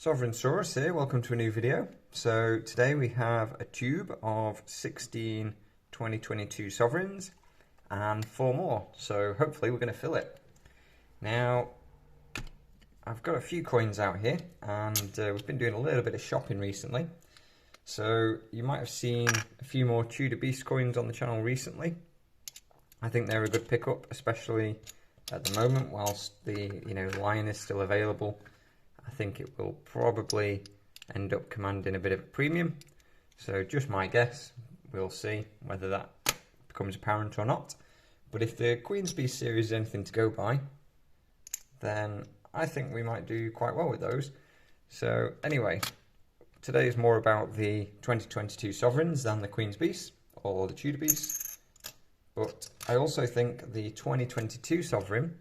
Sovereign Saurus here, welcome to a new video. So today we have a tube of 16 2022 sovereigns and 4 more, so hopefully we're going to fill it. Now I've got a few coins out here and we've been doing a little bit of shopping recently. So you might have seen a few more Tudor Beast coins on the channel recently. I think they're a good pickup, especially at the moment whilst the line is still available. I think it will probably end up commanding a bit of a premium. So just my guess, we'll see whether that becomes apparent or not. But if the Queen's Beast series is anything to go by, then I think we might do quite well with those. So anyway, today is more about the 2022 sovereigns than the Queen's Beast or the Tudor Beast. But I also think the 2022 sovereign,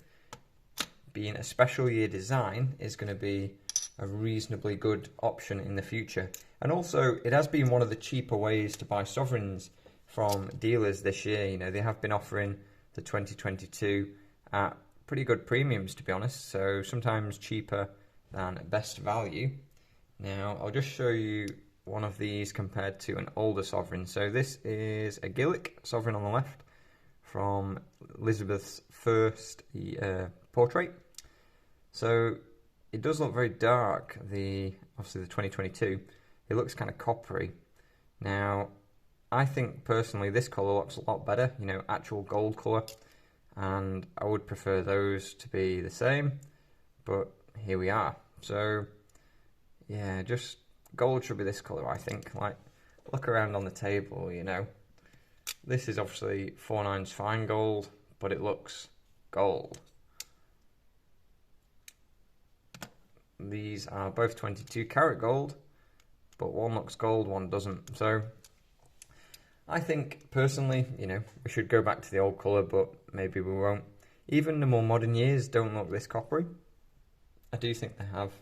being a special year design, is going to be a reasonably good option in the future. And also, it has been one of the cheaper ways to buy sovereigns from dealers this year. They have been offering the 2022 at pretty good premiums, to be honest. So sometimes cheaper than best value. Now, I'll just show you one of these compared to an older sovereign. So this is a Gillick sovereign on the left from Elizabeth's first portrait. So it does look very dark, obviously the 2022. It looks kind of coppery. Now, I think personally this colour looks a lot better, actual gold colour. And I would prefer those to be the same, but here we are. So, yeah, just gold should be this colour, I think. Like, look around on the table, This is obviously 4/9 fine gold, but it looks gold. These are both 22 karat gold, but one looks gold, one doesn't. So I think personally, we should go back to the old colour, but maybe we won't. Even the more modern years don't look this coppery. I do think they have,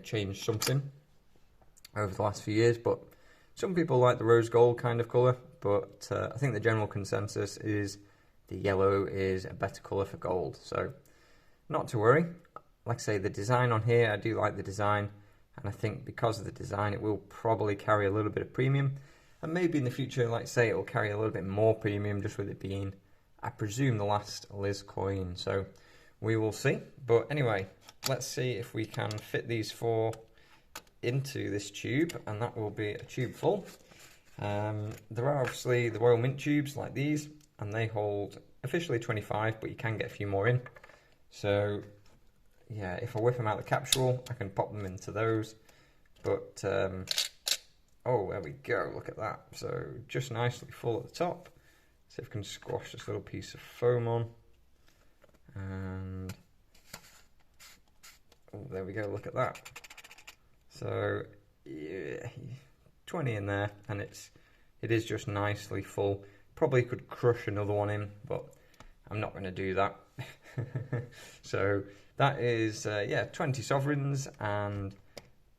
changed something over the last few years, but some people like the rose gold kind of colour, but I think the general consensus is the yellow is a better colour for gold. So not to worry. Like I say, the design on here, I do like the design, and I think because of the design, it will probably carry a little bit of premium, and maybe in the future, like I say, it will carry a little bit more premium just with it being, I presume, the last Liz coin. So we will see. But anyway, let's see if we can fit these 4 into this tube, and that will be a tube full. There are obviously the Royal Mint tubes like these, and they hold officially 25, but you can get a few more in. So yeah, if I whip them out of the capsule, I can pop them into those. But oh, there we go, look at that. So just nicely full at the top. See if I can squash this little piece of foam on. And oh, there we go, look at that. So yeah, 20 in there, and it is just nicely full. Probably could crush another one in, but I'm not going to do that. So that is 20 sovereigns, and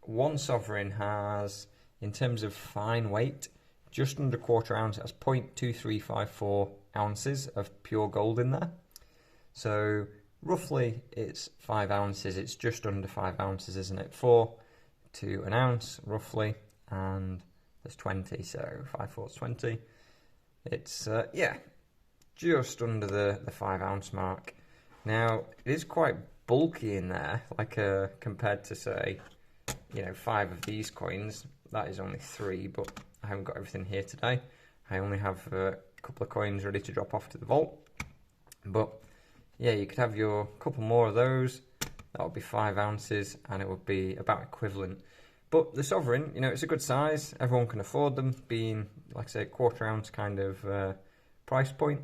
one sovereign has, in terms of fine weight, just under 1/4 ounce. It has 0.2354 ounces of pure gold in there. So roughly it's 5 ounces. It's just under 5 ounces, isn't it? 4 to an ounce roughly, and there's 20, so 5 4 is 20. It's just under the 5 ounce mark. Now it is quite bulky in there, like compared to say 5 of these coins. That is only 3, but I haven't got everything here today. I only have a couple of coins ready to drop off to the vault. But yeah, you could have your couple more of those. That would be 5 ounces, and it would be about equivalent. But the sovereign, it's a good size. Everyone can afford them, being, like I say, 1/4 ounce kind of price point.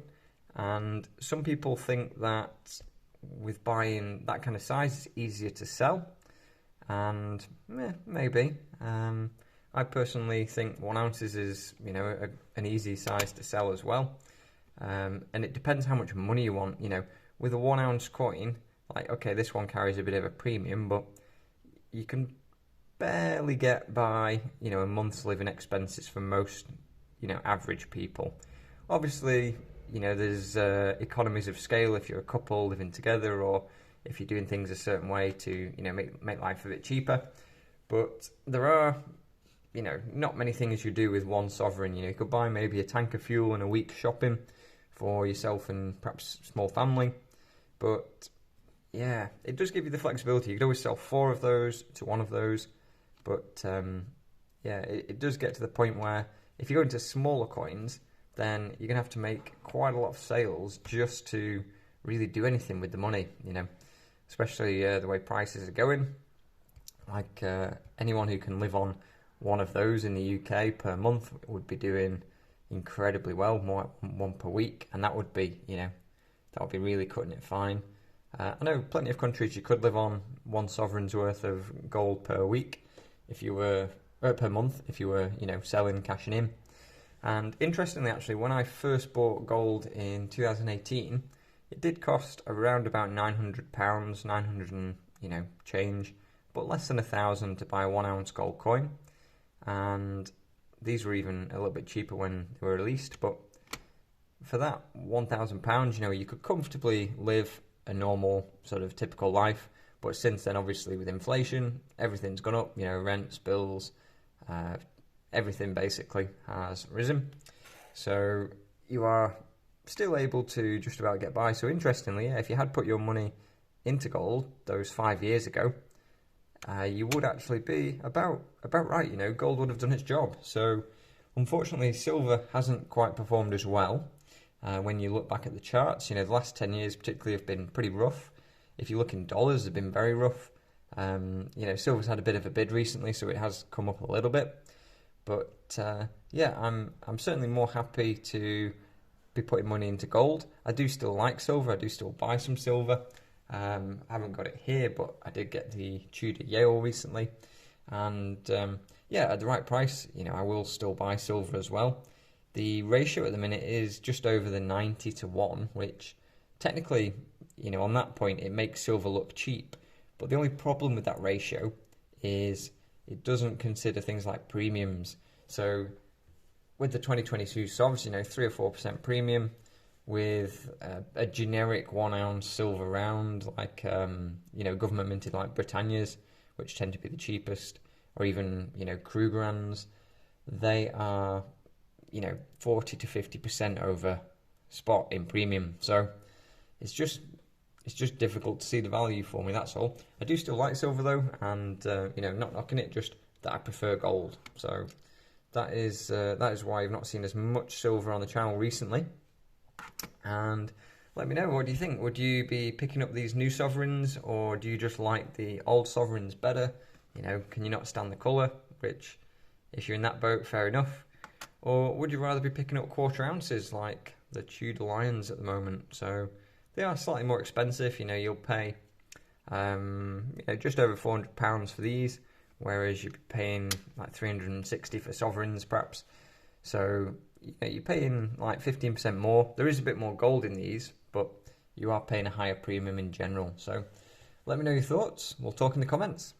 And some people think that with buying that kind of size, it's easier to sell. And maybe. I personally think 1 ounce is, an easy size to sell as well. And it depends how much money you want. With a 1 ounce coin, like, okay, this one carries a bit of a premium, but you can barely get by, a month's living expenses for most, average people. Obviously, there's economies of scale if you're a couple living together, or if you're doing things a certain way to, make life a bit cheaper. But there are, not many things you do with one sovereign. You could buy maybe a tank of fuel and a week's shopping for yourself and perhaps a small family. But yeah, it does give you the flexibility. You could always sell 4 of those to 1 of those. But yeah, it does get to the point where if you go into smaller coins, then you're going to have to make quite a lot of sales just to really do anything with the money, especially the way prices are going. Like anyone who can live on 1 of those in the UK per month would be doing incredibly well, more 1 per week, and that would be, that would be really cutting it fine. I know plenty of countries you could live on 1 sovereign's worth of gold per week if you were per month if you were selling, cashing in. And interestingly, actually, when I first bought gold in 2018, it did cost around about £900, 900 and change, but less than 1,000 to buy a 1 ounce gold coin. And these were even a little bit cheaper when they were released. But for that £1,000, you could comfortably live a normal sort of typical life. But since then, obviously, with inflation, everything's gone up. Rents, bills, everything basically has risen. So you are still able to just about get by. So interestingly, if you had put your money into gold those 5 years ago, you would actually be about right. Gold would have done its job. So unfortunately, silver hasn't quite performed as well. When you look back at the charts, the last 10 years particularly have been pretty rough. If you look in dollars, they've been very rough. Silver's had a bit of a bid recently, so it has come up a little bit. But yeah, I'm certainly more happy to be putting money into gold. I do still like silver. I do still buy some silver. I haven't got it here, but I did get the Tudor Yale recently. And yeah, at the right price, I will still buy silver as well. The ratio at the minute is just over the 90 to 1, which technically, on that point, it makes silver look cheap. But the only problem with that ratio is it doesn't consider things like premiums. So with the 2022 Sovs, 3 or 4% premium with a generic 1 ounce silver round, like, government minted like Britannias, which tend to be the cheapest, or even, Krugerrands, they are, 40 to 50% over spot in premium. So it's just difficult to see the value for me, that's all. I do still like silver though, and not knocking it, just that I prefer gold. So that is why you've not seen as much silver on the channel recently. And let me know, what do you think? Would you be picking up these new sovereigns, or do you just like the old sovereigns better? Can you not stand the colour? Which, if you're in that boat, fair enough. Or would you rather be picking up quarter ounces like the Tudor Lions at the moment? So they are slightly more expensive. You'll pay just over £400 for these, whereas you'd be paying like 360 for sovereigns perhaps. So you're paying like 15% more. There is a bit more gold in these, but you are paying a higher premium in general. So let me know your thoughts. We'll talk in the comments.